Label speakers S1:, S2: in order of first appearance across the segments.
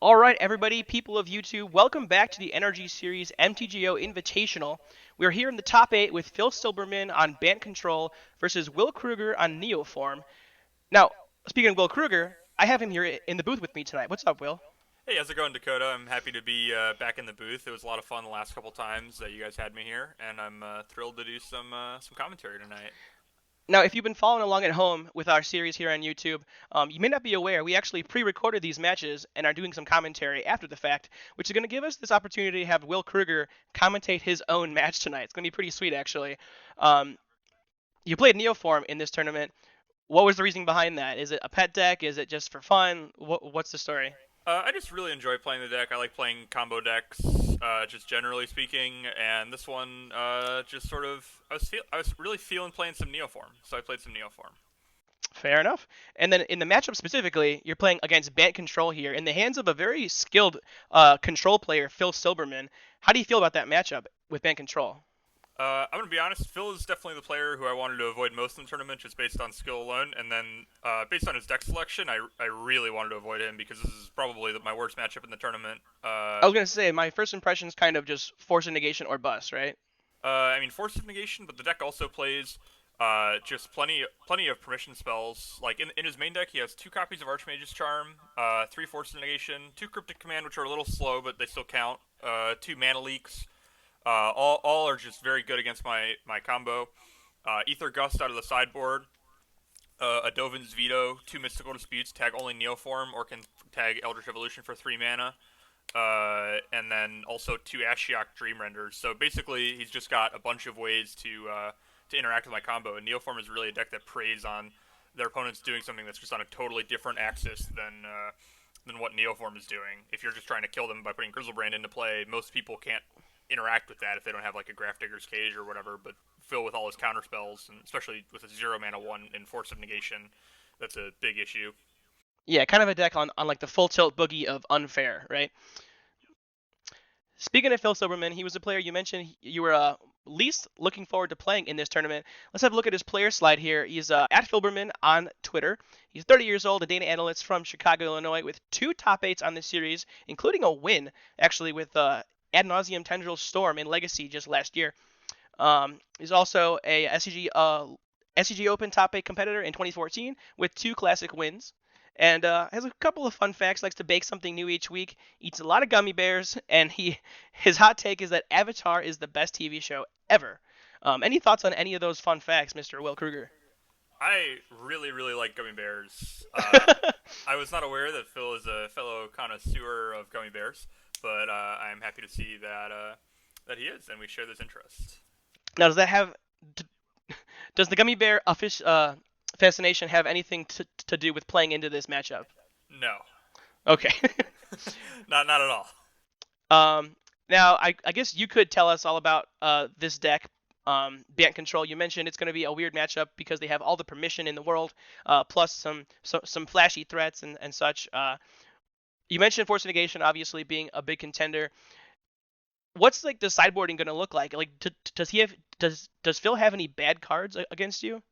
S1: All right, everybody, people of YouTube, welcome back to the NRG Series MTGO Invitational. We're here in the top 8 with Phil Silberman on Bant Control versus Will Krueger on Neoform. Now, speaking of Will Krueger, I have him here in the booth with me tonight. What's up, Will?
S2: Hey, how's it going, Dakota? I'm happy to be back in the booth. It was a lot of fun the last couple times that you guys had me here, and I'm thrilled to do some commentary tonight.
S1: Now, if you've been following along at home with our series here on YouTube, you may not be aware we actually pre-recorded these matches and are doing some commentary after the fact, which is going to give us this opportunity to have Will Krueger commentate his own match tonight. It's going to be pretty sweet, actually. Um, you played Neoform in this tournament. What was the reasoning behind that? Is it a pet deck? Is it just for fun? What's the story?
S2: I just really enjoy playing the deck. I like playing combo decks, just generally speaking, and this one just sort of I was really feeling playing some Neoform, so I played some Neoform.
S1: Fair enough. And then in the matchup specifically, you're playing against Bant Control here in the hands of a very skilled control player, Phil Silberman. How do you feel about that matchup with Bant Control?
S2: I'm gonna be honest. Phil is definitely the player who I wanted to avoid most in the tournament, just based on skill alone. And then based on his deck selection, I really wanted to avoid him because this is probably my worst matchup in the tournament.
S1: I was gonna say my first impression is kind of just force of negation or bust, right?
S2: I mean, Force of Negation, but the deck also plays just plenty of permission spells. Like in his main deck, he has 2 copies of Archmage's Charm, 3 Force of Negation, 2 Cryptic Command, which are a little slow, but they still count. 2 Mana Leaks. All are just very good against my combo. Ether Gust out of the sideboard. A Dovin's Veto, 2 Mystical Disputes, tag only Neoform, or can tag Eldritch Evolution for 3 mana. And then also 2 Ashiok Dream Renders. So basically, he's just got a bunch of ways to interact with my combo. And Neoform is really a deck that preys on their opponents doing something that's just on a totally different axis than what Neoform is doing. If you're just trying to kill them by putting Grizzlebrand into play, most people can't interact with that if they don't have like a Grafdigger's Cage or whatever. But Phil, with all his counter spells, and especially with a 0 mana 1 in Force of Negation, that's a big issue.
S1: Yeah, kind of a deck on like the full tilt boogie of unfair, right? Speaking of Phil Silberman, he was a player you mentioned you were least looking forward to playing in this tournament. Let's have a look at his player slide here. He's at Philberman on Twitter. He's 30 years old, a data analyst from Chicago, Illinois, with 2 top 8s on this series, including a win, actually, with Ad Nauseam Tendril Storm in Legacy just last year. He's also a SCG Open top 8 competitor in 2014 with 2 classic wins. And has a couple of fun facts. Likes to bake something new each week. Eats a lot of gummy bears, and his hot take is that Avatar is the best TV show ever. Any thoughts on any of those fun facts, Mr. Will Krueger?
S2: I really like gummy bears. I was not aware that Phil is a fellow connoisseur of gummy bears, but I'm happy to see that he is, and we share this interest.
S1: Now, does the gummy bear fascination have anything to do with playing into this matchup?
S2: No,
S1: Okay.
S2: not at all.
S1: Now, I guess you could tell us all about this deck, Bant Control. You mentioned it's going to be a weird matchup because they have all the permission in the world, plus some flashy threats and such. You mentioned Force of Negation obviously being a big contender. What's like the sideboarding going to look like? Like, does Phil have any bad cards against you?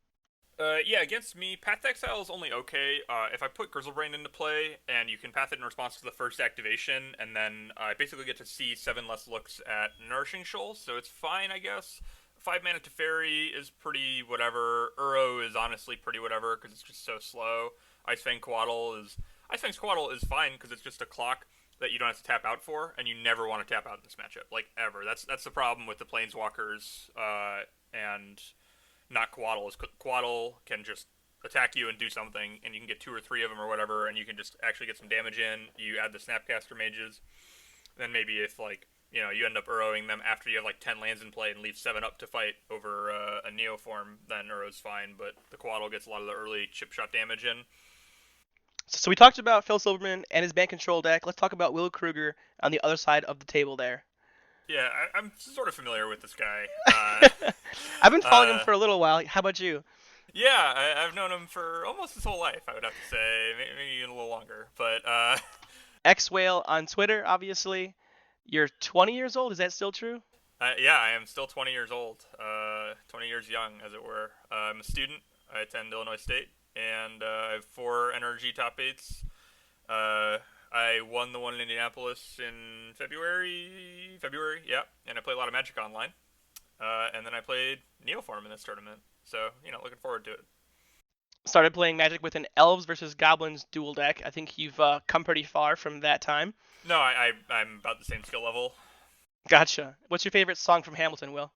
S2: Yeah, against me, Path to Exile is only okay. If I put Grizzlebrain into play, and you can path it in response to the first activation, and then I basically get to see 7 less looks at Nourishing Shoals, so it's fine, I guess. 5 mana Teferi is pretty whatever. Uro is honestly pretty whatever, because it's just so slow. Ice Fang's Coatl is fine, because it's just a clock that you don't have to tap out for, and you never want to tap out in this matchup, like, ever. That's the problem with the Planeswalkers, and not Coatl. Is Coatl can just attack you and do something, and you can get 2 or 3 of them or whatever, and you can just actually get some damage in. You add the Snapcaster Mages, then maybe if like you end up Uroing them after you have like 10 lands in play and leave 7 up to fight over a Neoform, then Uro's fine. But the Coatl gets a lot of the early chip shot damage in.
S1: So we talked about Phil Silverman and his Bant Control deck. Let's talk about Will Krueger on the other side of the table there.
S2: Yeah, I'm sort of familiar with this guy.
S1: I've been following him
S2: Uh,
S1: for a little while. How about you?
S2: yeah, I've known him for almost his whole life. I would have to say, maybe even a little longer. But
S1: X Whale on Twitter, obviously. You're 20 years old. Is that still true?
S2: yeah, I am still 20 years old, 20 years young, as it were. I'm a student. I attend Illinois State, and I have 4 NRG top 8s. Uh, I won the one in Indianapolis in February, yeah. And I played a lot of Magic Online. And then I played Neoform in this tournament. So, looking forward to it.
S1: Started playing Magic with an Elves versus Goblins dual deck. I think you've come pretty far from that time.
S2: No, I'm about the same skill level.
S1: Gotcha. What's your favorite song from Hamilton, Will?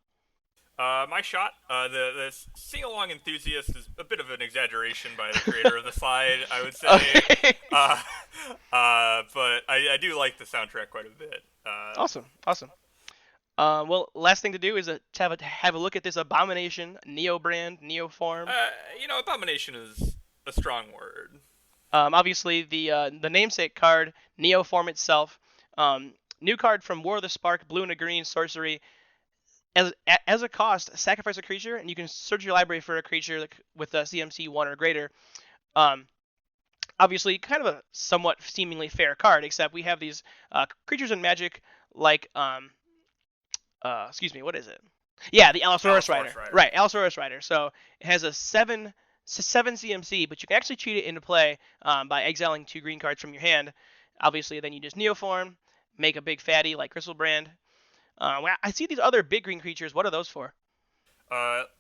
S2: My shot, the sing-along enthusiast is a bit of an exaggeration by the creator of the slide, I would say.
S1: Okay.
S2: But I do like the soundtrack quite a bit.
S1: Awesome. Awesome. Well, last thing to do is have a look at this Abomination Neo brand, Neoform.
S2: Abomination is a strong word.
S1: Obviously, the namesake card, Neoform itself. New card from War of the Spark, blue and a green sorcery. As a cost, sacrifice a creature, and you can search your library for a creature with a CMC 1 or greater. Um, Obviously, kind of a somewhat seemingly fair card, except we have these creatures in Magic like excuse me, what is it? Yeah, the Allosaurus Rider. Right, Allosaurus Rider. So it has a seven CMC, but you can actually cheat it into play by exiling 2 green cards from your hand. Obviously, then you just Neoform, make a big fatty like Crystalbrand. I see these other big green creatures. What are those for?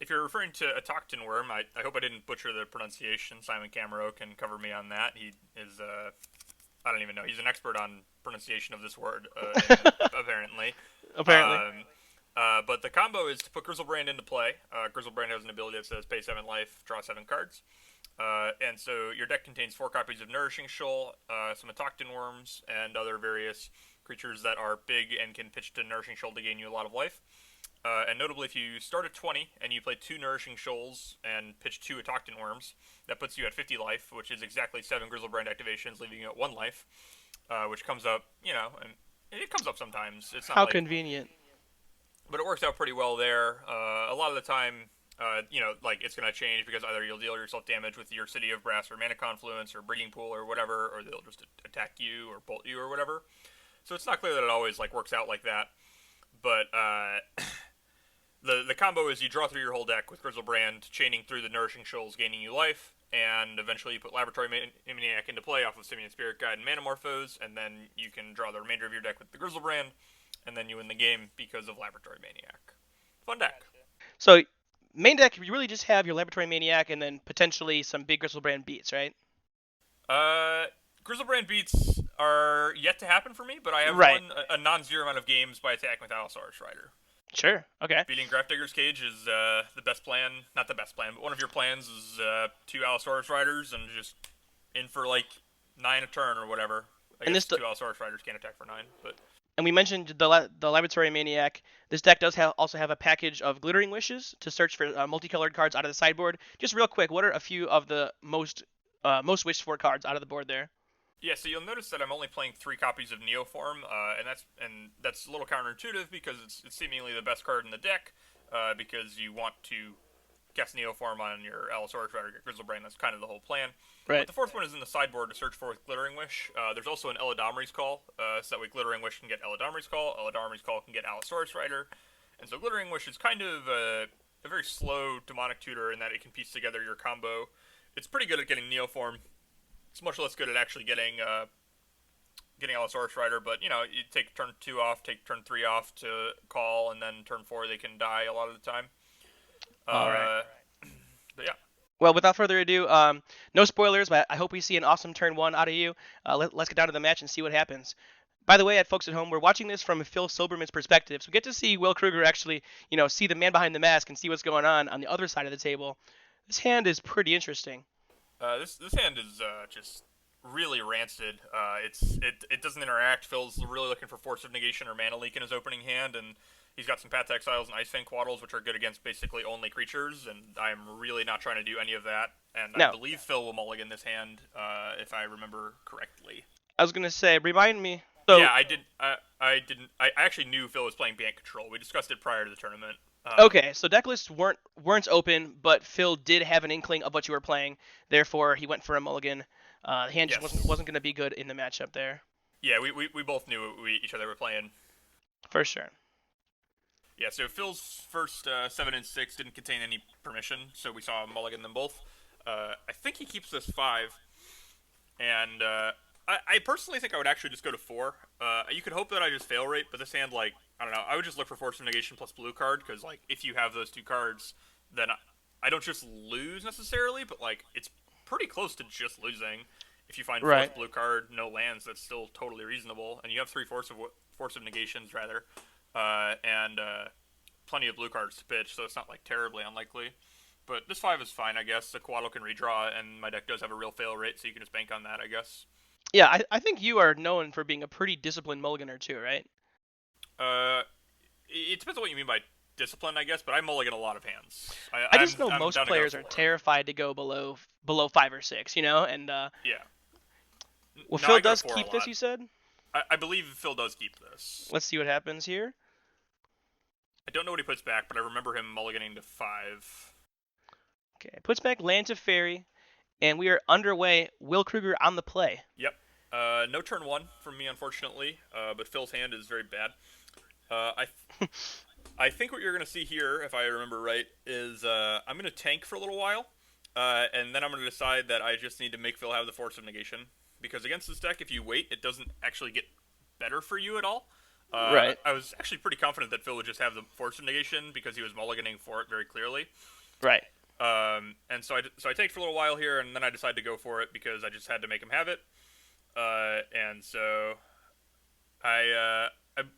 S2: If you're referring to a Tocton Worm, I hope I didn't butcher the pronunciation. Simon Camero can cover me on that. He is, I don't even know. He's an expert on pronunciation of this word, apparently.
S1: Apparently.
S2: But the combo is to put Grizzlebrand into play. Grizzlebrand has an ability that says pay 7 life, draw 7 cards. And so your deck contains 4 copies of Nourishing Shoal, some Tocton Worms, and other various creatures that are big and can pitch to Nourishing Shoal to gain you a lot of life. And notably, if you start at 20 and you play 2 Nourishing Shoals and pitch 2 Tocton Worms, that puts you at 50 life, which is exactly 7 Grizzlebrand activations, leaving you at 1 life, which comes up, and it comes up sometimes. It's not
S1: How
S2: like,
S1: convenient.
S2: but it works out pretty well there. A lot of the time, it's going to change because either you'll deal yourself damage with your City of Brass or Mana Confluence or Breeding Pool or whatever, or they'll just attack you or bolt you or whatever. So it's not clear that it always works out like that. But the combo is you draw through your whole deck with Grizzlebrand, chaining through the Nourishing Shoals, gaining you life, and eventually you put Laboratory Maniac into play off of Simian Spirit Guide and Manamorphose, and then you can draw the remainder of your deck with the Grizzlebrand, and then you win the game because of Laboratory Maniac. Fun deck.
S1: So, main deck, you really just have your Laboratory Maniac and then potentially some big Grizzlebrand beats, right?
S2: Grizzlebrand beats are yet to happen for me, but I have won a non-zero amount of games by attacking with Allosaurus Rider.
S1: Sure, okay.
S2: Beating Grafdigger's Cage is the best plan. Not the best plan, but one of your plans is 2 Allosaurus Riders and just in for 9 a turn or whatever. I guess 2 Allosaurus Riders can't attack for 9, but...
S1: And we mentioned the Laboratory Maniac. This deck does also have a package of Glittering Wishes to search for multicolored cards out of the sideboard. Just real quick, what are a few of the most wished for cards out of the board there?
S2: Yeah, so you'll notice that I'm only playing 3 copies of Neoform, and that's a little counterintuitive because it's seemingly the best card in the deck, because you want to cast Neoform on your Allosaurus Rider, your Grizzlebrand. That's kind of the whole plan.
S1: Right.
S2: But the 4th one is in the sideboard to search for with Glittering Wish. There's also an Eladamri's Call, so that way Glittering Wish can get Eladamri's Call, Eladamri's Call can get Allosaurus Rider, and so Glittering Wish is kind of a very slow demonic tutor in that it can piece together your combo. It's pretty good at getting Neoform. It's much less good at actually getting Allosaurus Rider, but you take turn 2 off, take turn 3 off to call, and then turn 4 they can die a lot of the time.
S1: All right.
S2: But yeah.
S1: Well, without further ado, no spoilers, but I hope we see an awesome turn 1 out of you. Let's get down to the match and see what happens. By the way, folks at home, we're watching this from Phil Silberman's perspective, so we get to see Will Krueger actually, see the man behind the mask and see what's going on the other side of the table. This hand is pretty interesting.
S2: This hand is just really rancid. It doesn't interact. Phil's really looking for Force of Negation or Mana Leak in his opening hand, and he's got some Path to Exiles and Icefang Quaddles, which are good against basically only creatures, and I'm really not trying to do any of that. And no. I believe Phil will mulligan this hand, if I remember correctly.
S1: I was gonna say, remind me. So,
S2: yeah, I did. I didn't. I actually knew Phil was playing Bant Control. We discussed it prior to the tournament.
S1: Okay, so deck lists weren't open, but Phil did have an inkling of what you were playing. Therefore, he went for a mulligan. The hand just wasn't going to be good in the matchup there.
S2: Yeah, we both knew what each other were playing.
S1: For sure.
S2: Yeah, so Phil's first 7 and 6 didn't contain any permission, so we saw him mulligan them both. I think he keeps this 5, and I personally think I would actually just go to 4. You could hope that I just fail rate, but this hand, like, I don't know, I would just look for Force of Negation plus blue card, because, like, if you have those 2 cards, then I don't just lose necessarily, but, like, it's pretty close to just losing. If you find
S1: Right.
S2: fourth blue card, no lands, that's still totally reasonable, and you have 3 Force of Negations, rather, and plenty of blue cards to pitch, so it's not, like, terribly unlikely. But this 5 is fine, I guess. The Quaddle can redraw, and my deck does have a real fail rate, so you can just bank on that, I guess.
S1: Yeah, I think you are known for being a pretty disciplined mulliganer too, right?
S2: Uh, it depends on what you mean by discipline, I guess. But I mulligan a lot of hands.
S1: I just know
S2: I'm
S1: most
S2: down to go to
S1: players are
S2: 4.
S1: terrified to go below 5 or 6, and
S2: Yeah.
S1: well,
S2: No,
S1: Phil
S2: I go to
S1: does
S2: 4 a
S1: keep this,
S2: lot.
S1: you said.
S2: I believe Phil does keep this.
S1: Let's see what happens here.
S2: I don't know what he puts back, but I remember him mulliganing to 5.
S1: Okay, puts back land to fairy, and we are underway. Will Krueger on the play.
S2: Yep. No turn 1 from me, unfortunately. But Phil's hand is very bad. I I think what you're going to see here, if I remember right, is I'm going to tank for a little while, and then I'm going to decide that I just need to make Phil have the Force of Negation. Because against this deck, if you wait, it doesn't actually get better for you at all.
S1: Right.
S2: I was actually pretty confident that Phil would just have the Force of Negation because he was mulliganing for it very clearly.
S1: Right.
S2: And so I tanked for a little while here, and then I decided to go for it because I just had to make him have it. And so I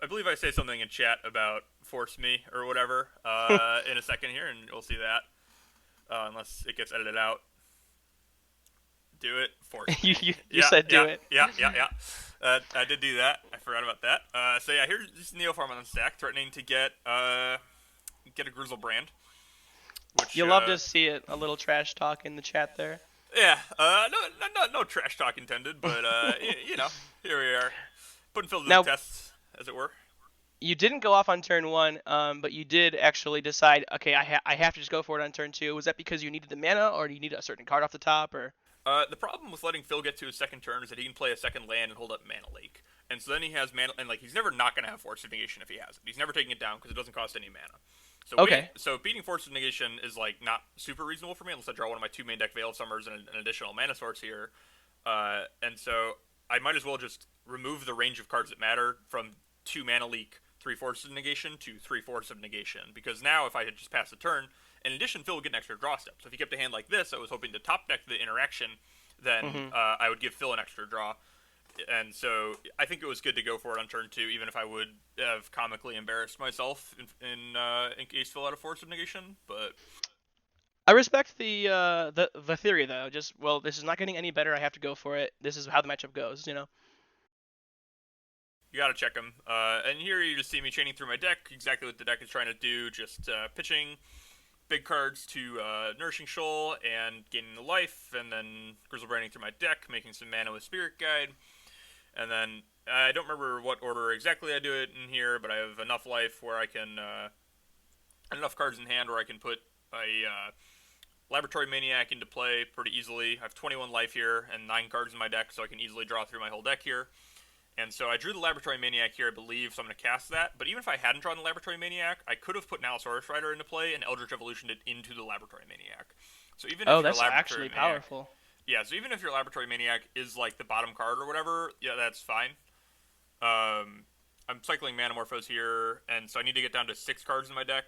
S2: believe I say something in chat about force me or whatever in a second here, and we'll see that. Unless it gets edited out. Do it. Force me.
S1: you said do it.
S2: Yeah. I did do that. I forgot about that. So yeah, here's Neoform on the stack, threatening to get a Grizzlebrand. Which,
S1: You'll love to see it. A little trash talk in the chat there.
S2: Yeah. No trash talk intended, but here we are, putting Phil to the test, as it were.
S1: You didn't go off on turn 1, but you did actually decide, okay, I have to just go for it on turn 2. Was that because you needed the mana, or do you need a certain card off the top, or?
S2: The problem with letting Phil get to his second turn is that he can play a second land and hold up Mana Lake. And so then he has mana, and like he's never not going to have Force of Negation if he has it. He's never taking it down because it doesn't cost any mana. So
S1: okay.
S2: So beating Force of Negation is like not super reasonable for me unless I draw one of my 2 main deck Veil of Summers and an additional mana source here. And so I might as well just remove the range of cards that matter from 2 Mana Leak, 3 Force of Negation to 3 Force of Negation. Because now if I had just passed the turn, in addition, Phil would get an extra draw step. So if he kept a hand like this, I was hoping to top deck the interaction, then I would give Phil an extra draw. And so I think it was good to go for it on turn 2, even if I would have comically embarrassed myself in case Phil had a Force of Negation. But
S1: I respect the theory though. Just, well, this is not getting any better. I have to go for it. This is how the matchup goes. You
S2: gotta check him. And here you just see me chaining through my deck, exactly what the deck is trying to do, just pitching big cards to Nourishing Shoal and gaining the life, and then Grizzlebranding through my deck, making some mana with Spirit Guide. And then, I don't remember what order exactly I do it in here, but I have enough life where I can, enough cards in hand where I can put a Laboratory Maniac into play pretty easily. I have 21 life here and 9 cards in my deck, so I can easily draw through my whole deck here. And so I drew the Laboratory Maniac here, I believe, so I'm going to cast that. But even if I hadn't drawn the Laboratory Maniac, I could have put an Allosaurus Rider into play and Eldritch Evolutioned it into the Laboratory Maniac. So even if
S1: that's actually powerful.
S2: Yeah, so even if your Laboratory Maniac is like the bottom card or whatever, yeah, that's fine. I'm cycling Manamorphose here, and so I need to get down to 6 cards in my deck,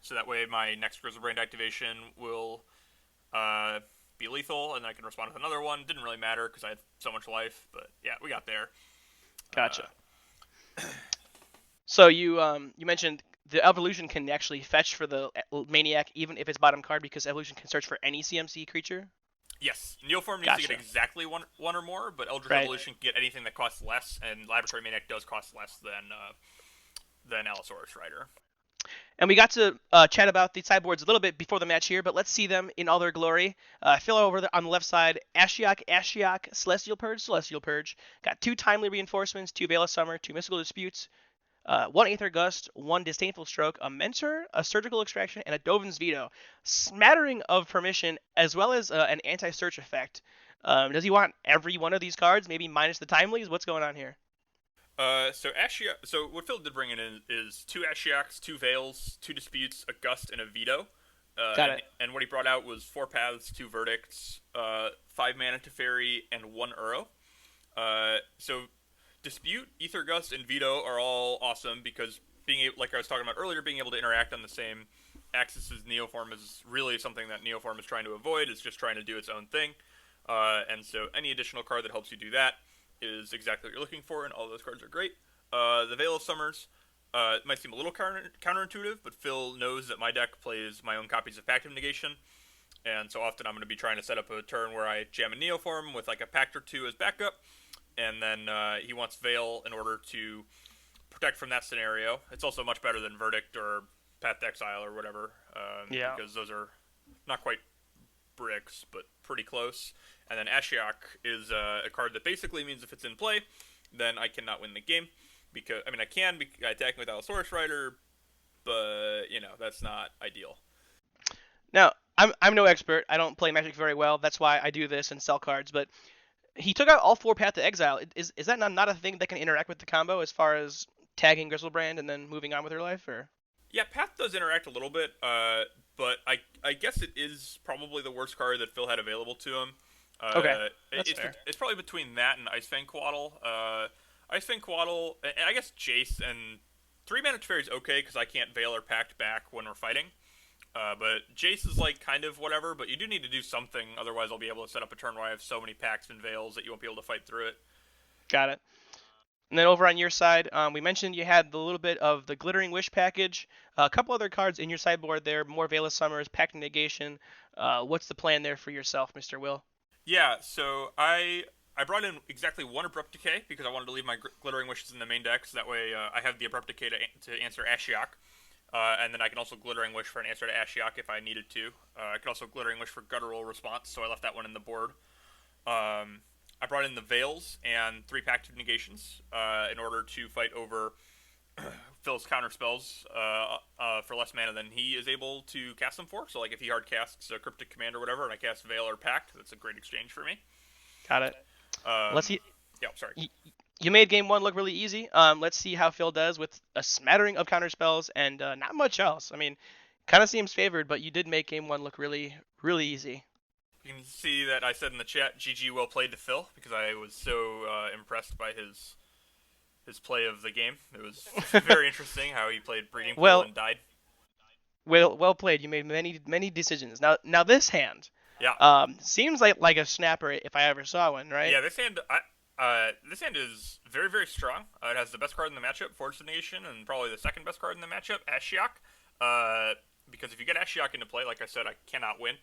S2: so that way my next Grizzlebrand activation will be lethal, and I can respond with another one. Didn't really matter because I had so much life, but yeah, we got there.
S1: Gotcha. So you mentioned the Evolution can actually fetch for the Maniac even if it's bottom card because Evolution can search for any CMC creature?
S2: Yes, Neoform needs to get exactly one or more, but Eldritch Evolution can get anything that costs less, and Laboratory Maniac does cost less than Allosaurus Rider.
S1: And we got to chat about the sideboards a little bit before the match here, but let's see them in all their glory. Phil over on the left side, Ashiok, Celestial Purge. Got 2 Timely Reinforcements, 2 Veil of Summer, 2 Mystical Disputes, 1 Aether Gust, 1 Disdainful Stroke, a Mentor, a Surgical Extraction, and a Dovin's Veto. Smattering of permission, as well as an anti-search effect. Does he want every one of these cards, maybe minus the Timelies? What's going on here?
S2: So what Phil did bring in is 2 Ashioks, 2 Veils, 2 Disputes, a Gust, and a Veto.
S1: Got it.
S2: And what he brought out was 4 Paths, 2 Verdicts, 5 Mana to Fairy, and 1 Uro. So Dispute, Ether Gust, and Veto are all awesome because being able, like I was talking about earlier, being able to interact on the same axis as Neoform is really something that Neoform is trying to avoid. It's just trying to do its own thing. And so any additional card that helps you do that is exactly what you're looking for, and all those cards are great. The Veil of Summers it might seem a little counterintuitive, but Phil knows that my deck plays my own copies of Pact of Negation, and so often I'm going to be trying to set up a turn where I jam a Neoform with like a Pact or two as backup, and then he wants Veil in order to protect from that scenario. It's also much better than Verdict or Path to Exile or whatever, because those are not quite bricks, but pretty close. And then Ashiok is a card that basically means if it's in play, then I cannot win the game. Because I mean, I can be attacking with Allosaurus Rider, but that's not ideal.
S1: Now, I'm no expert. I don't play Magic very well. That's why I do this and sell cards. But he took out all 4 Path to Exile. Is that not a thing that can interact with the combo as far as tagging Grizzlebrand and then moving on with her life? Or
S2: Yeah, Path does interact a little bit, but I guess it is probably the worst card that Phil had available to him.
S1: Okay, that's fair.
S2: It's probably between that and Icefang Quaddle. Icefang Quaddle, and I guess Jace and 3-mana Teferi is okay because I can't Veil or Pact back when we're fighting. But Jace is like kind of whatever, but you do need to do something, otherwise I'll be able to set up a turn where I have so many Pacts and Veils that you won't be able to fight through it.
S1: Got it. And then over on your side, we mentioned you had the little bit of the Glittering Wish package. A couple other cards in your sideboard there, more Veil of Summers, Pact of Negation. What's the plan there for yourself, Mr. Will?
S2: Yeah, so I brought in exactly 1 Abrupt Decay because I wanted to leave my Glittering Wishes in the main deck, so that way I have the Abrupt Decay to answer Ashiok. And then I can also Glittering Wish for an answer to Ashiok if I needed to. I could also Glittering Wish for Guttural Response, so I left that one in the board. I brought in the Veils and 3 Pact of Negations in order to fight over Phil's counter spells for less mana than he is able to cast them for. So like if he hard casts a Cryptic Command or whatever, and I cast Veil or Pact, that's a great exchange for me.
S1: Got it. Let's see.
S2: Yeah, sorry.
S1: You made game 1 look really easy. Let's see how Phil does with a smattering of counter spells and not much else. I mean, kind of seems favored, but you did make game 1 look really, really easy.
S2: You can see that I said in the chat, GG well played to Phil, because I was so impressed by his play of the game. It was very interesting how he played Breeding Pool and died.
S1: Well played. You made many decisions. Now this hand, seems like a snapper if I ever saw one, right?
S2: Yeah, this hand is very, very strong. It has the best card in the matchup, Force of Negation, and probably the second best card in the matchup, Ashiok. Because if you get Ashiok into play, like I said, I cannot win.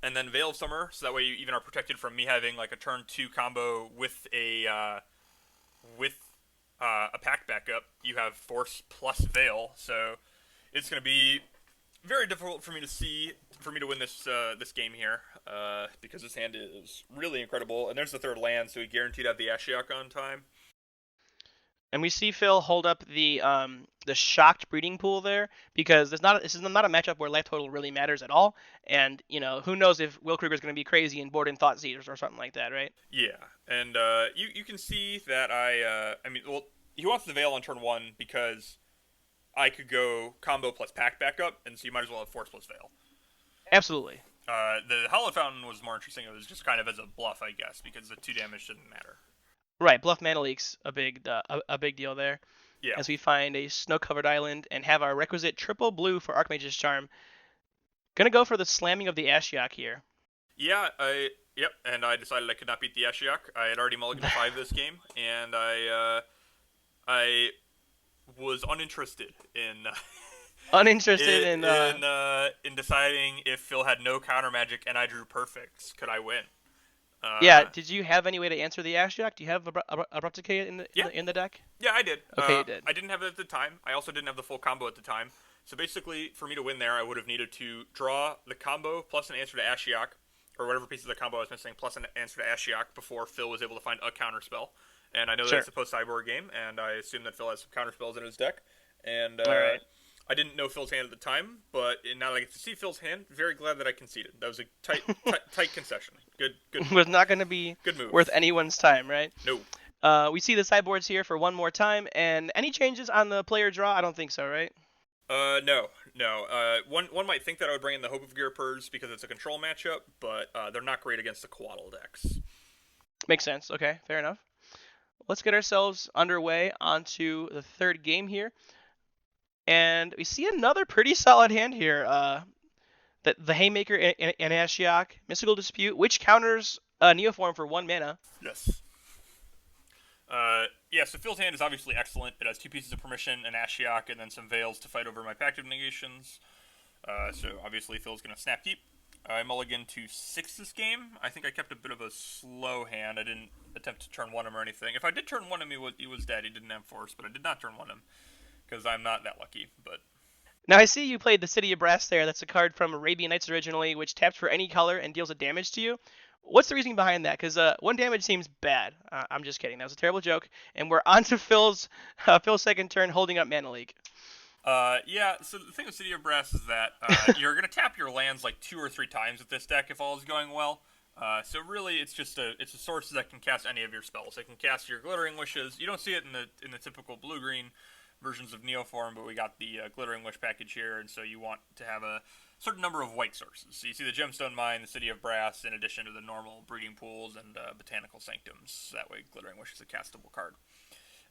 S2: And then Veil of Summer, so that way you even are protected from me having like a turn 2 combo with a Pact backup. You have Force plus Veil, so it's going to be very difficult for me to win this game here, because this hand is really incredible. And there's the 3rd land, so he guaranteed to have the Ashiok on time.
S1: And we see Phil hold up the shocked Breeding Pool there, because this is not a matchup where life total really matters at all. And who knows if Will Krueger is going to be crazy and board in Thoughtseers or something like that, right?
S2: Yeah, and you can see that he wants the Veil on turn 1 because I could go combo plus Pact backup, and so you might as well have Force plus Veil.
S1: Absolutely.
S2: The Hallowed Fountain was more interesting. It was just kind of as a bluff, I guess, because the 2 damage didn't matter.
S1: Right, bluff mana leak's a big deal there.
S2: Yeah.
S1: As we find a snow-covered island and have our requisite triple blue for Archmage's Charm. Gonna go for the slamming of the Ashiok here.
S2: Yeah, and I decided I could not beat the Ashiok. I had already mulliganed 5 this game, and I was uninterested in in deciding if Phil had no counter magic and I drew perfects, could I win?
S1: Did you have any way to answer the Ashiok? Do you have Abrupt Decay in the deck?
S2: Yeah, I did.
S1: Okay, you did.
S2: I didn't have it at the time. I also didn't have the full combo at the time. So basically, for me to win there, I would have needed to draw the combo plus an answer to Ashiok, or whatever piece of the combo I was missing, plus an answer to Ashiok before Phil was able to find a counter spell. And I know that it's a post-Cyborg game, and I assume that Phil has some counter spells in his deck. And
S1: all right.
S2: I didn't know Phil's hand at the time, but now that I get to see Phil's hand, very glad that I conceded. That was a tight concession. Good.
S1: It was not going to be worth anyone's time, right?
S2: No.
S1: We see the sideboards here for one more time, and any changes on the player draw? I don't think so, right?
S2: No. One might think that I would bring in the Hope of Gearpers because it's a control matchup, but they're not great against the Quaddle decks.
S1: Makes sense. Okay, fair enough. Let's get ourselves underway onto the third game here. And we see another pretty solid hand here. The Haymaker and Ashiok, Mystical Dispute, which counters Neoform for 1 mana.
S2: Yes. Yeah, so Phil's hand is obviously excellent. It has 2 pieces of permission, an Ashiok, and then some Veils to fight over my Pact Negations. So obviously Phil's going to snap deep. I mulligan to 6 this game. I think I kept a bit of a slow hand. I didn't attempt to turn 1 him or anything. If I did turn 1 him, he was dead. He didn't have force, but I did not turn 1 him because I'm not that lucky. But
S1: Now I see you played the City of Brass there. That's a card from Arabian Nights originally, which taps for any color and deals a damage to you. What's the reasoning behind that? Because 1 damage seems bad. I'm just kidding. That was a terrible joke. And we're on to Phil's second turn, holding up Mana League.
S2: yeah, so the thing with City of Brass is that you're going to tap your lands like 2 or 3 times with this deck if all is going well. So really, it's a source that can cast any of your spells. It can cast your Glittering Wishes. You don't see it in the typical blue-green versions of Neoform, but we got the Glittering Wish package here, and so you want to have a certain number of white sources. So you see the Gemstone Mine, the City of Brass, in addition to the normal Breeding Pools and Botanical Sanctums. That way, Glittering Wish is a castable card.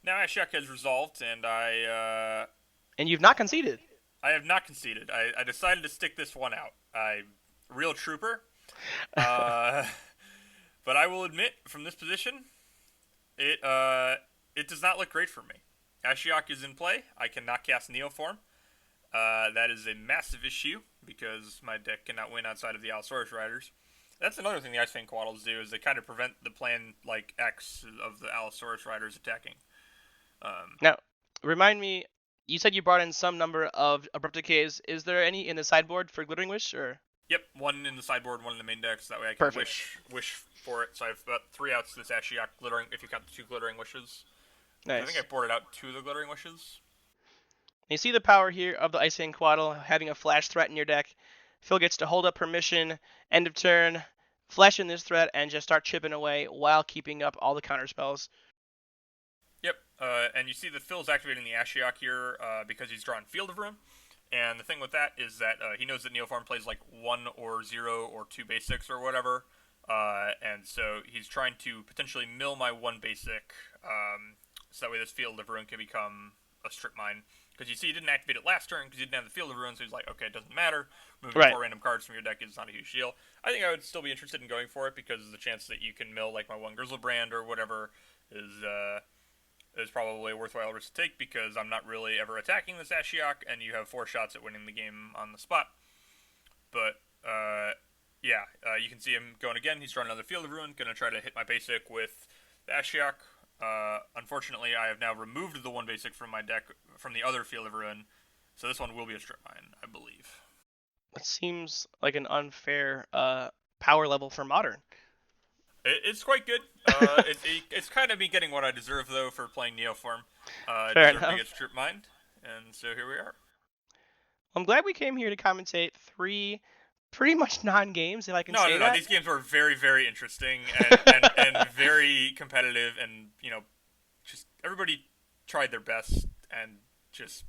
S2: Now Ashok has resolved, and
S1: And you've not conceded.
S2: I have not conceded. I decided to stick this one out. Real trooper. But I will admit, from this position, it does not look great for me. Ashiok is in play. I cannot cast Neoform. That is a massive issue because my deck cannot win outside of the Allosaurus Riders. That's another thing the Ice Fang Quaddles do is they kind of prevent the plan like X of the Allosaurus Riders attacking.
S1: Now, remind me, you said you brought in some number of Abrupt Decays. Is there any in the sideboard for Glittering Wish, or?
S2: Yep, 1 in the sideboard, 1 in the main deck, so that way I can
S1: Perfect.
S2: wish for it. So I have about 3 outs to this Ashiok Glittering, if you count the 2 Glittering Wishes.
S1: Nice.
S2: I think I boarded out 2 of the Glittering Wishes.
S1: You see the power here of the Ice Fang Quaddle having a flash threat in your deck. Phil gets to hold up permission, end of turn, flash in this threat, and just start chipping away while keeping up all the counter spells.
S2: Yep, and you see that Phil's activating the Ashiok here because he's drawing Field of Ruin. And the thing with that is that he knows that Neoform plays like 1 or 0 or 2 basics or whatever. And so he's trying to potentially mill my 1 basic so that way this Field of Ruin can become a strip mine. Because you see, he didn't activate it last turn because he didn't have the Field of Ruin, so he's like, okay, it doesn't matter. Moving 4 random cards from your deck is not a huge deal. I think I would still be interested in going for it because the chance that you can mill like my 1 Grizzlebrand or whatever is probably a worthwhile risk to take because I'm not really ever attacking this Ashiok, and you have 4 shots at winning the game on the spot. But, you can see him going again. He's drawing another Field of Ruin, going to try to hit my basic with the Ashiok. Unfortunately, I have now removed the 1 basic from my deck from the other Field of Ruin, so this one will be a strip mine, I believe.
S1: It seems like an unfair power level for Modern.
S2: It's quite good. It's kind of me getting what I deserve, though, for playing Neoform. I
S1: Fair
S2: deserve to
S1: enough.
S2: get strip mined, and so here we are.
S1: I'm glad we came here to commentate 3 pretty much non-games, if I can say
S2: No.
S1: that.
S2: These games were very, very interesting and very competitive, and just everybody tried their best, and just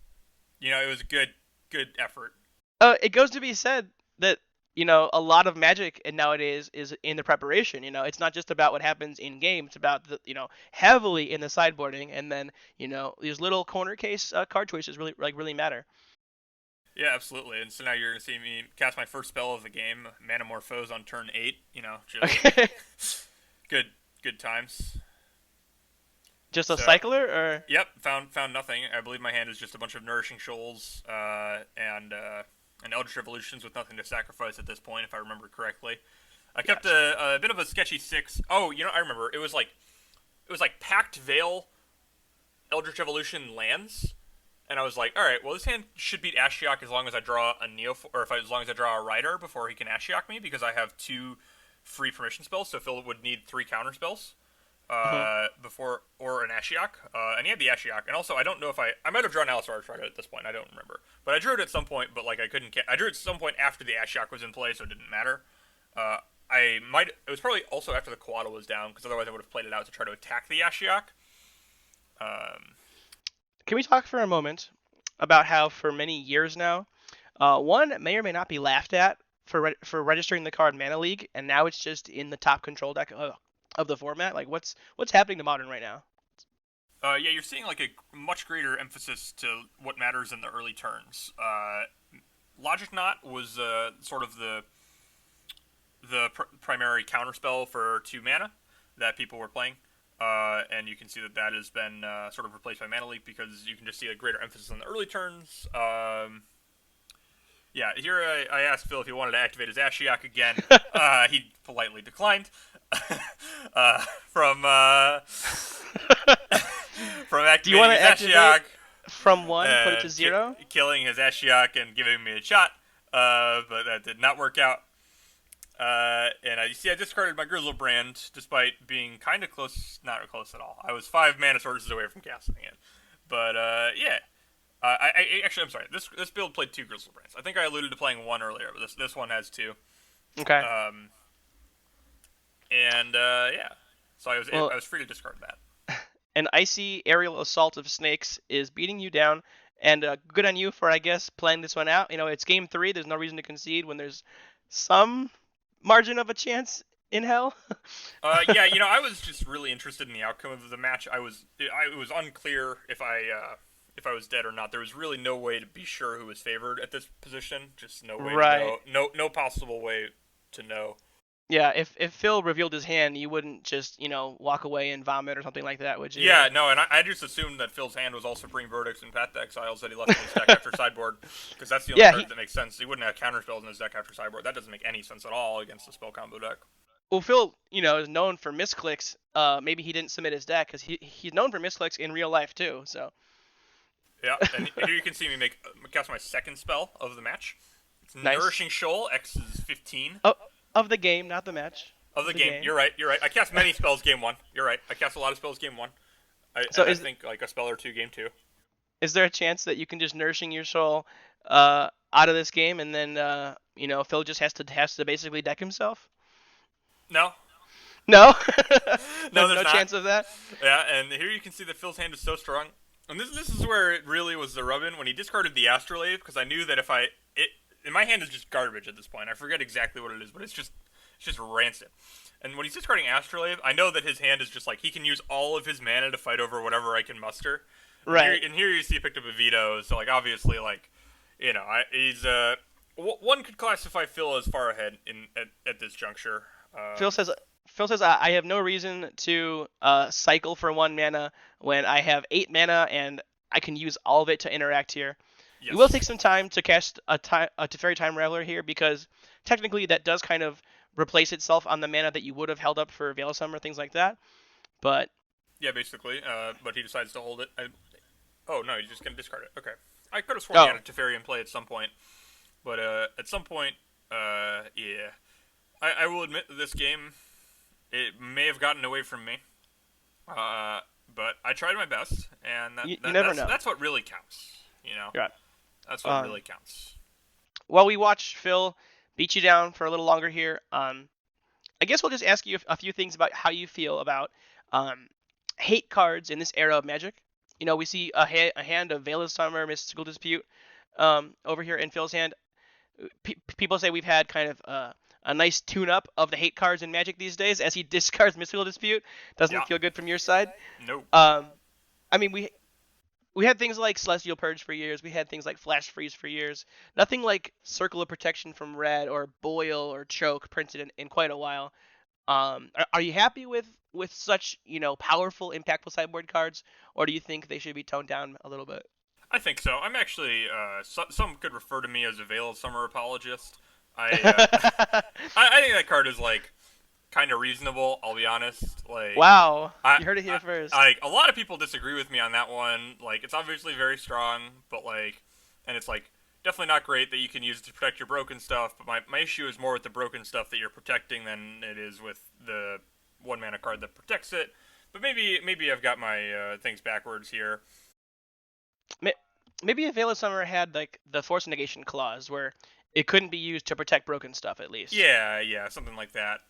S2: it was a good effort.
S1: It goes to be said that a lot of Magic and nowadays is in the preparation. It's not just about what happens in game; it's about the heavily in the sideboarding, and then these little corner case card choices really matter.
S2: Yeah, absolutely. And so now you're gonna see me cast my first spell of the game, Manamorphose, on turn 8. Just good times.
S1: Just a cycler, or?
S2: Yep, found nothing. I believe my hand is just a bunch of Nourishing Shoals and Eldritch Revolutions with nothing to sacrifice at this point, if I remember correctly. I kept a bit of a sketchy 6. Oh, I remember. It was like Pact Veil, Eldritch Evolution lands, and I was like, all right, well, this hand should beat Ashiok as long as I draw a as long as I draw a Rider before he can Ashiok me, because I have 2 free permission spells, so Phil would need 3 counter spells. Before, or an Ashiok, and he had the Ashiok, and also I don't know if I might have drawn Allosaurus Rider at this point, I don't remember, but I drew it at some point, but like I couldn't I drew it at some point after the Ashiok was in play, so it didn't matter. It was probably also after the Quaddle was down, because otherwise I would have played it out to try to attack the Ashiok.
S1: Can we talk for a moment about how for many years now, one may or may not be laughed at for registering the card Mana League, and now it's just in the top control deck. of the format? Like what's happening to Modern right now?
S2: Yeah, you're seeing like a much greater emphasis to what matters in the early turns. Logic Knot was sort of the primary counterspell for 2 mana that people were playing, and you can see that that has been sort of replaced by Mana Leak because you can just see a greater emphasis on the early turns. Yeah, here I asked Phil if he wanted to activate his Ashiok again. He politely declined. From from
S1: Do you want
S2: activating
S1: to
S2: his Ashiok,
S1: activate from 1, put it to 0?
S2: killing his Ashiok and giving me a shot, but that did not work out. And you see I discarded my Grizzlebrand despite being kind of close, not close at all. I was 5 mana sources away from casting it. But, yeah. Actually, I'm sorry. This build played 2 Grizzlebrands. I think I alluded to playing 1 earlier, but this one has 2.
S1: Okay.
S2: Yeah. So I was free to discard that.
S1: An icy aerial assault of snakes is beating you down, and good on you for, I guess, playing this one out. It's game 3. There's no reason to concede when there's some margin of a chance in hell.
S2: Yeah, I was just really interested in the outcome of the match. It was unclear if I was dead or not. There was really no way to be sure who was favored at this position. Just no way
S1: Right.
S2: to know. No possible way to know.
S1: Yeah, if Phil revealed his hand, you wouldn't just, walk away and vomit or something like that, would you?
S2: Yeah, no, and I just assumed that Phil's hand was also bring verdicts and Path to Exiles that he left in his deck after sideboard, because that's the only card that makes sense. He wouldn't have counterspells in his deck after sideboard. That doesn't make any sense at all against the spell combo deck.
S1: Well, Phil, is known for misclicks. Maybe he didn't submit his deck because he's known for misclicks in real life too. So.
S2: Yeah, and here you can see me cast my second spell of the match. It's
S1: Nice.
S2: Nourishing Shoal. X is 15.
S1: Oh, of the game, not the match.
S2: Of the game. You're right. I cast many spells game 1. You're right. I cast a lot of spells game 1. I think like a spell or 2 game 2.
S1: Is there a chance that you can just Nourishing your Soul out of this game, and then Phil just has to basically deck himself?
S2: No.
S1: No.
S2: No,
S1: there's no chance of that.
S2: Yeah, and here you can see that Phil's hand is so strong, and this is where it really was the rub-in when he discarded the Astrolabe, because I knew that and my hand is just garbage at this point. I forget exactly what it is, but it's just rancid. And when he's discarding Astrolabe, I know that his hand is just like he can use all of his mana to fight over whatever I can muster.
S1: Right.
S2: And here you see he picked up a veto, so like obviously like he's one could classify Phil as far ahead at this juncture.
S1: Phil says I have no reason to cycle for 1 mana when I have 8 mana and I can use all of it to interact here.
S2: Yes.
S1: You will take some time to cast a Teferi Time Raveler here because technically that does kind of replace itself on the mana that you would have held up for Veil of Summer, things like that. But
S2: yeah, basically. But he decides to hold it. Oh no, he's just gonna discard it. Okay, I could have sworn he had a Teferi in play at some point, but at some point, yeah, I will admit that this game it may have gotten away from me. But I tried my best, and
S1: you never know.
S2: That's what really counts.
S1: Yeah.
S2: That's what really counts.
S1: While we watch Phil beat you down for a little longer here, I guess we'll just ask you a few things about how you feel about hate cards in this era of Magic. We see a hand of Veil of Summer, Mystical Dispute over here in Phil's hand. People say we've had kind of a nice tune-up of the hate cards in Magic these days as he discards Mystical Dispute. Doesn't feel good from your side.
S2: Nope.
S1: I mean, we had things like Celestial Purge for years. We had things like Flash Freeze for years. Nothing like Circle of Protection from Red or Boil or Choke printed in quite a while. Are you happy with such powerful, impactful sideboard cards, or do you think they should be toned down a little bit?
S2: I think so. I'm actually some could refer to me as a Veil of Summer apologist. I think that card is like kind of reasonable. I'll be honest. Like,
S1: wow, you heard it here first.
S2: Like a lot of people disagree with me on that one. Like, it's obviously very strong, but like, and it's like definitely not great that you can use it to protect your broken stuff. But my issue is more with the broken stuff that you're protecting than it is with the 1 mana card that protects it. But maybe I've got my things backwards here.
S1: Maybe if Veil of Summer had like the Force Negation clause where it couldn't be used to protect broken stuff, at least.
S2: Yeah, something like that.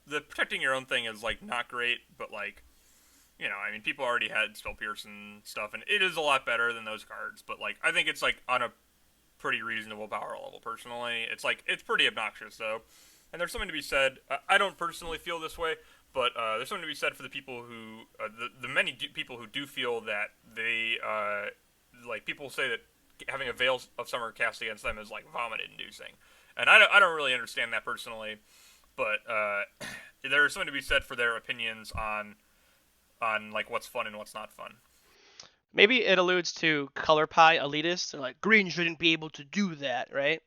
S2: The protecting your own thing is like not great, but like, I mean, people already had Spell Pierce and stuff, and it is a lot better than those cards. But like, I think it's like on a pretty reasonable power level. Personally, it's pretty obnoxious though, and there's something to be said. I don't personally feel this way, but there's something to be said for the people who, the many people who do feel that they, like people say that having a Veil of Summer cast against them is like vomit-inducing, and I don't really understand that personally, but there's something to be said for their opinions on like what's fun and what's not fun.
S1: Maybe it alludes to color pie elitists. They're like, green shouldn't be able to do that, right?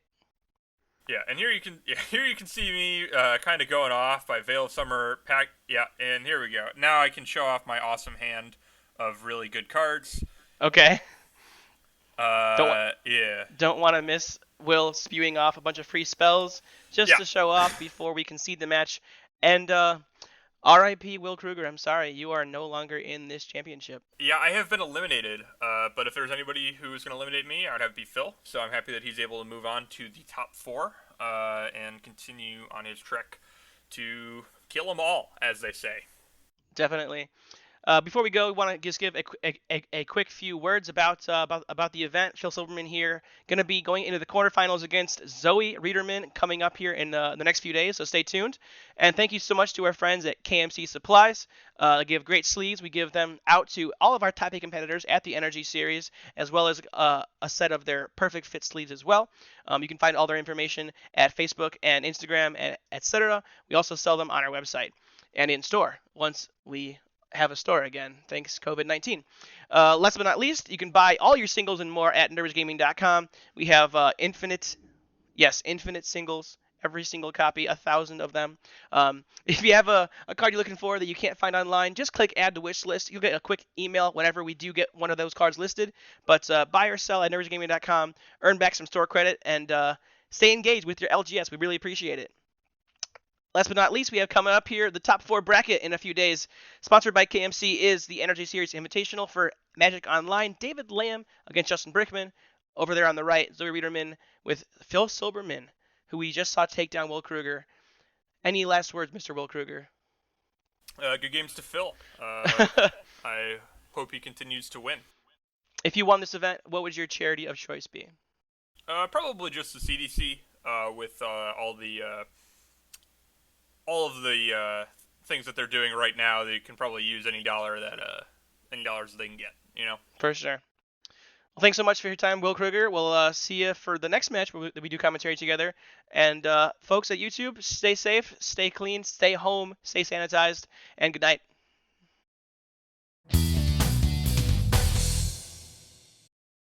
S2: Yeah, and here you can see me kind of going off by Veil of Summer pack. Yeah, and here we go. Now I can show off my awesome hand of really good cards.
S1: Okay.
S2: Yeah.
S1: Don't want to miss Will spewing off a bunch of free spells just to show off before we concede the match. And R.I.P. Will Krueger. I'm sorry, you are no longer in this championship.
S2: Yeah, I have been eliminated. But if there's anybody who's going to eliminate me, I would have to be Phil. So I'm happy that he's able to move on to the top 4 and continue on his trek to kill them all, as they say.
S1: Definitely. Before we go, we want to just give a quick few words about the event. Phil Silberman here, going to be going into the quarterfinals against Zoe Riederman coming up here in the next few days, so stay tuned. And thank you so much to our friends at KMC Supplies. They give great sleeves. We give them out to all of our top 8 competitors at the NRG Series, as well as a set of their perfect fit sleeves as well. You can find all their information at Facebook and Instagram, etc. We also sell them on our website and in store once we have a store again, thanks COVID-19. Last but not least, you can buy all your singles and more at nerdsgaming.com. We have infinite singles, every single copy, 1,000 of them. If you have a card you're looking for that you can't find online, just click add to wish list. You'll get a quick email whenever we do get one of those cards listed. But buy or sell at nerdsgaming.com, earn back some store credit, and stay engaged with your LGS. We really appreciate it. Last but not least, we have coming up here the top 4 bracket in a few days. Sponsored by KMC is the NRG Series Invitational for Magic Online. David Lamb against Justin Brickman. Over there on the right, Zoe Riederman with Phil Silberman, who we just saw take down Will Krueger. Any last words, Mr. Will Krueger?
S2: Good games to Phil. I hope he continues to win.
S1: If you won this event, what would your charity of choice be?
S2: Probably just the CDC with all of the things that they're doing right now. They can probably use any dollars they can get, you know.
S1: For sure. Well, thanks so much for your time, Will Krueger. We'll see you for the next match where we do commentary together. And folks at YouTube, stay safe, stay clean, stay home, stay sanitized, and good night.